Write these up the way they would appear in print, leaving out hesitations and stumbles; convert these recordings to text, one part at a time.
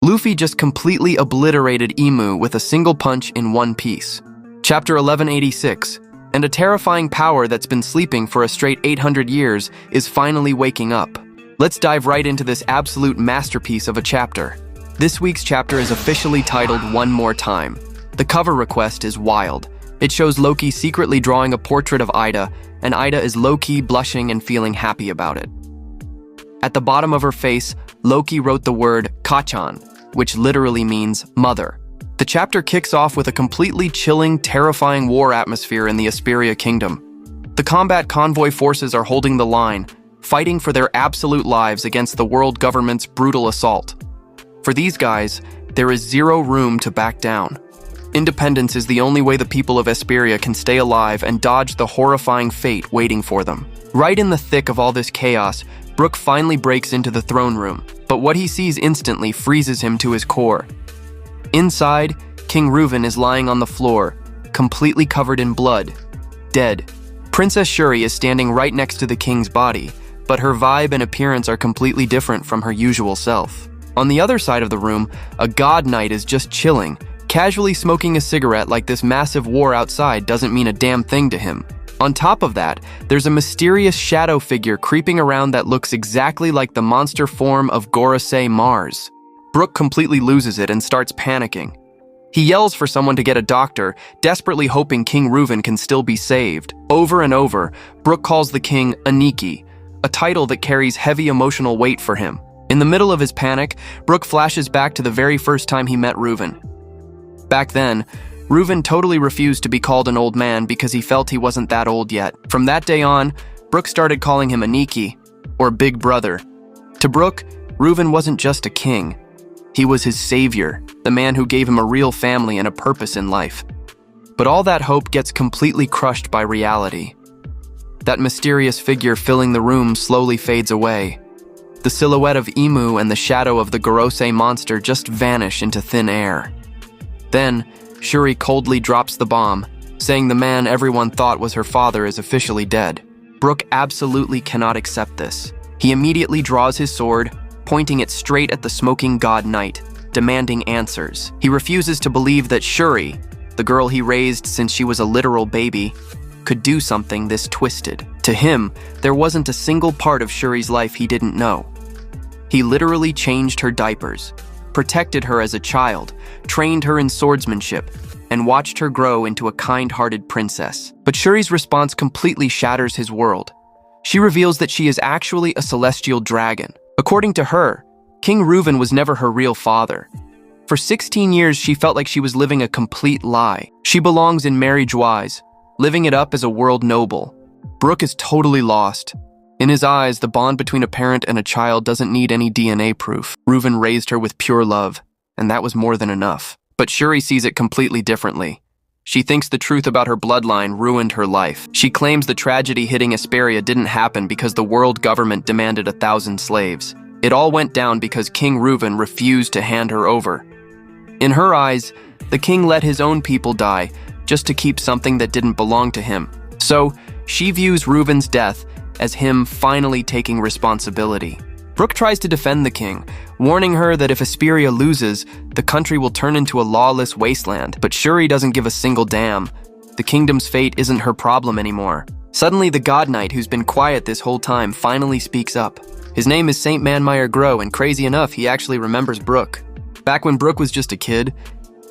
Luffy just completely obliterated Imu with a single punch in one piece. Chapter 1186, and a terrifying power that's been sleeping for a straight 800 years is finally waking up. Let's dive right into this absolute masterpiece of a chapter. This week's chapter is officially titled One More Time. The cover request is wild. It shows Loki secretly drawing a portrait of Ida, and Ida is low-key blushing and feeling happy about it. At the bottom of her face, Loki wrote the word Kachan, which literally means mother. The chapter kicks off with a completely chilling, terrifying war atmosphere in the Esperia kingdom. The combat convoy forces are holding the line, fighting for their absolute lives against the world government's brutal assault. For these guys, there is zero room to back down. Independence is the only way the people of Esperia can stay alive and dodge the horrifying fate waiting for them. Right in the thick of all this chaos, Brook finally breaks into the throne room, but what he sees instantly freezes him to his core. Inside, King Reuven is lying on the floor, completely covered in blood, dead. Princess Shuri is standing right next to the king's body, but her vibe and appearance are completely different from her usual self. On the other side of the room, a god knight is just chilling, casually smoking a cigarette like this massive war outside doesn't mean a damn thing to him. On top of that, there's a mysterious shadow figure creeping around that looks exactly like the monster form of Gorosei Mars. Brook completely loses it and starts panicking. He yells for someone to get a doctor, desperately hoping King Reuven can still be saved. Over and over, Brook calls the king Aniki, a title that carries heavy emotional weight for him. In the middle of his panic, Brook flashes back to the very first time he met Reuven. Back then, Reuven totally refused to be called an old man because he felt he wasn't that old yet. From that day on, Brook started calling him Aniki, or Big Brother. To Brook, Reuven wasn't just a king. He was his savior, the man who gave him a real family and a purpose in life. But all that hope gets completely crushed by reality. That mysterious figure filling the room slowly fades away. The silhouette of Imu and the shadow of the Gorosei monster just vanish into thin air. Then, Shuri coldly drops the bomb, saying the man everyone thought was her father is officially dead. Brook absolutely cannot accept this. He immediately draws his sword, pointing it straight at the smoking god knight, demanding answers. He refuses to believe that Shuri, the girl he raised since she was a literal baby, could do something this twisted. To him, there wasn't a single part of Shuri's life he didn't know. He literally changed her diapers, protected her as a child, trained her in swordsmanship, and watched her grow into a kind-hearted princess. But Shuri's response completely shatters his world. She reveals that she is actually a celestial dragon. According to her, King Reuven was never her real father. For 16 years, she felt like she was living a complete lie. She belongs in Mary Joyce, living it up as a world noble. Brook is totally lost. In his eyes, the bond between a parent and a child doesn't need any DNA proof. Reuven raised her with pure love, and that was more than enough. But Shuri sees it completely differently. She thinks the truth about her bloodline ruined her life. She claims the tragedy hitting Esperia didn't happen because the world government demanded 1,000 slaves. It all went down because King Reuven refused to hand her over. In her eyes, the king let his own people die just to keep something that didn't belong to him. So, she views Reuven's death as him finally taking responsibility. Brook tries to defend the king, warning her that if Esperia loses, the country will turn into a lawless wasteland. But Shuri doesn't give a single damn. The kingdom's fate isn't her problem anymore. Suddenly, the God Knight, who's been quiet this whole time, finally speaks up. His name is Saint Manmeyer Grow, and crazy enough, he actually remembers Brook. Back when Brook was just a kid,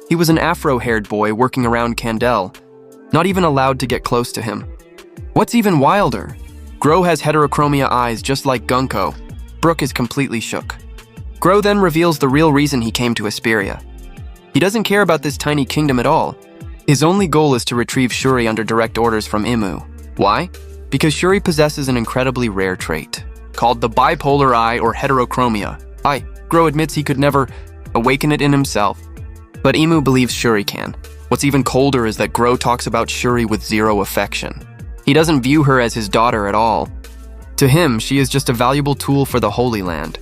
he was an afro-haired boy working around Candel, not even allowed to get close to him. What's even wilder? Grow has heterochromia eyes just like Gunko. Brook is completely shook. Grow then reveals the real reason he came to Esperia. He doesn't care about this tiny kingdom at all. His only goal is to retrieve Shuri under direct orders from Imu. Why? Because Shuri possesses an incredibly rare trait, called the bipolar eye or heterochromia. Grow admits he could never awaken it in himself, but Imu believes Shuri can. What's even colder is that Grow talks about Shuri with zero affection. He doesn't view her as his daughter at all. To him, she is just a valuable tool for the Holy Land.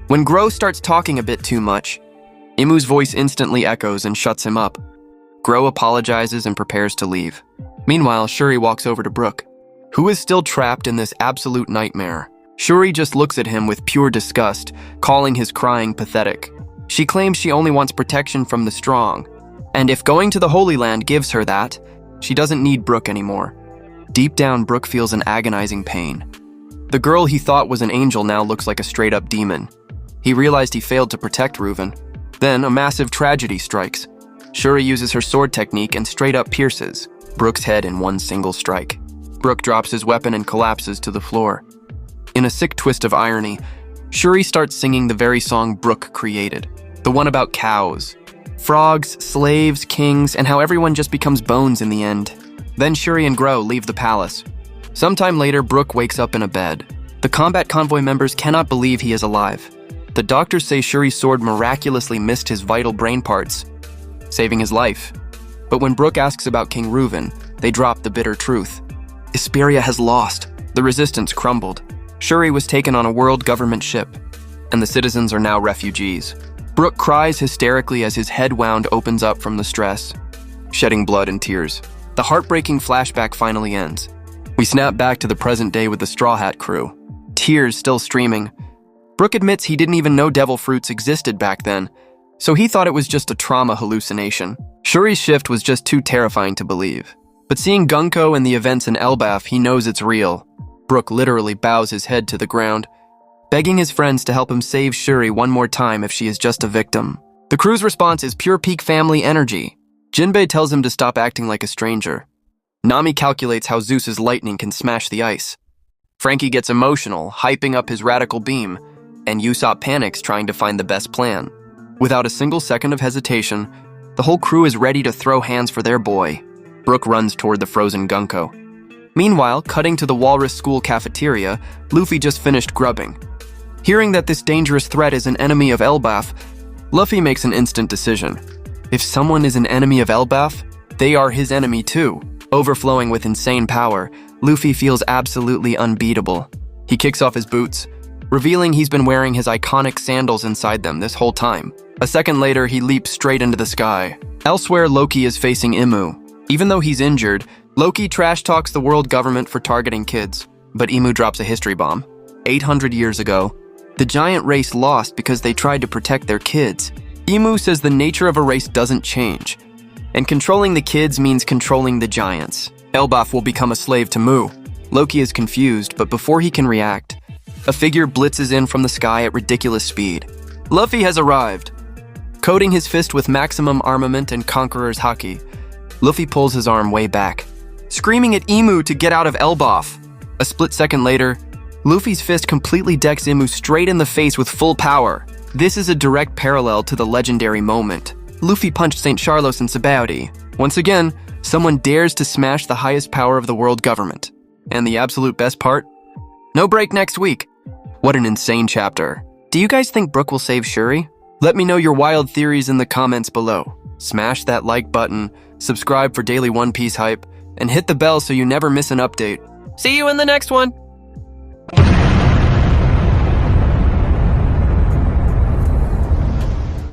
When Grow starts talking a bit too much, Imu's voice instantly echoes and shuts him up. Grow apologizes and prepares to leave. Meanwhile, Shuri walks over to Brook, who is still trapped in this absolute nightmare. Shuri just looks at him with pure disgust, calling his crying pathetic. She claims she only wants protection from the strong, and if going to the Holy Land gives her that, she doesn't need Brook anymore. Deep down, Brook feels an agonizing pain. The girl he thought was an angel now looks like a straight-up demon. He realized he failed to protect Reuven. Then a massive tragedy strikes. Shuri uses her sword technique and straight-up pierces Brook's head in one single strike. Brook drops his weapon and collapses to the floor. In a sick twist of irony, Shuri starts singing the very song Brook created, the one about cows, frogs, slaves, kings, and how everyone just becomes bones in the end. Then Shuri and Grow leave the palace. Sometime later, Brook wakes up in a bed. The combat convoy members cannot believe he is alive. The doctors say Shuri's sword miraculously missed his vital brain parts, saving his life. But when Brook asks about King Reuven, they drop the bitter truth. Esperia has lost. The resistance crumbled. Shuri was taken on a world government ship, and the citizens are now refugees. Brook cries hysterically as his head wound opens up from the stress, shedding blood and tears. The heartbreaking flashback finally ends. We snap back to the present day with the Straw Hat crew, tears still streaming. Brook admits he didn't even know devil fruits existed back then, so he thought it was just a trauma hallucination. Shuri's shift was just too terrifying to believe. But seeing Gunko and the events in Elbaf, he knows it's real. Brook literally bows his head to the ground, begging his friends to help him save Shuri one more time if she is just a victim. The crew's response is pure peak family energy. Jinbei tells him to stop acting like a stranger. Nami calculates how Zeus's lightning can smash the ice. Frankie gets emotional, hyping up his radical beam, and Usopp panics trying to find the best plan. Without a single second of hesitation, the whole crew is ready to throw hands for their boy. Brook runs toward the frozen Gunko. Meanwhile, cutting to the Walrus School cafeteria, Luffy just finished grubbing. Hearing that this dangerous threat is an enemy of Elbaf, Luffy makes an instant decision. If someone is an enemy of Elbaf, they are his enemy too. Overflowing with insane power, Luffy feels absolutely unbeatable. He kicks off his boots, revealing he's been wearing his iconic sandals inside them this whole time. A second later, he leaps straight into the sky. Elsewhere, Loki is facing Imu. Even though he's injured, Loki trash talks the world government for targeting kids, but Imu drops a history bomb. 800 years ago, the giant race lost because they tried to protect their kids. Imu says the nature of a race doesn't change, and controlling the kids means controlling the giants. Elbaf will become a slave to Mu. Loki is confused, but before he can react, a figure blitzes in from the sky at ridiculous speed. Luffy has arrived. Coating his fist with maximum armament and Conqueror's Haki, Luffy pulls his arm way back, screaming at Imu to get out of Elbaf. A split second later, Luffy's fist completely decks Imu straight in the face with full power. This is a direct parallel to the legendary moment. Luffy punched St. Charlos and Sabaody. Once again, someone dares to smash the highest power of the world government. And the absolute best part? No break next week. What an insane chapter. Do you guys think Brook will save Shuri? Let me know your wild theories in the comments below. Smash that like button, subscribe for daily One Piece hype, and hit the bell so you never miss an update. See you in the next one!